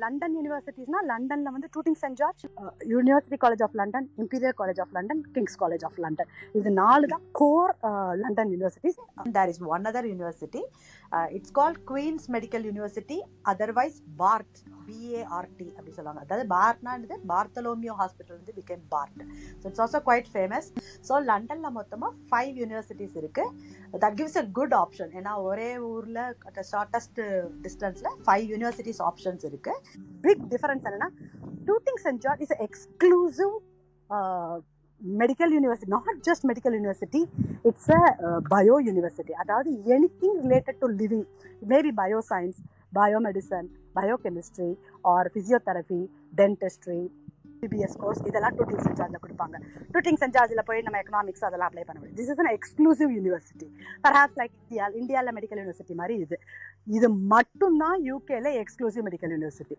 London யூனிவர்சிட்டிஸ்னா லண்டன்ல வந்து Tooting Saint George, University College of London, Imperial College of London, King's College of London. இது 4 தான் core London universities. There is one other university. It's called Queen's Medical University, otherwise BART, BART அப்படி சொல்லுவாங்க. அதாவது பார்ட்னா Bartholomew hospital வந்து became BART. So it's also quite famous. So லண்டன்ல மொத்தமா 5 universities இருக்கு. That gives a good option. ஏன்னா ஒரே ஊர்ல ஷார்ட்டஸ்ட் டிஸ்டன்ஸ்ல 5 universities options இருக்கு. பிக் டிஃபரன்ஸ் என்னன்னா Tooting Saint George is exclusive medical university, not just medical university, it's a bio university. அதாவது anything related to living, maybe bio science, biomedicine, biochemistry or physiotherapy, dentistry, BBS course, இதெல்லாம் Tooting Saint ஜார்ஜில் கொடுப்பாங்க. Tooting Saint ஜார்ஜில் போய் நம்ம economics அதெல்லாம் apply பண்ண முடியும். This is an exclusive university. Perhaps like இந்தியாவில் மெடிக்கல் யூனிவர்சிட்டி மாதிரி இது மட்டும்தான் யூகேல எக்ஸ்க்ளூசிவ் மெடிக்கல் யூனிவர்சிட்டி.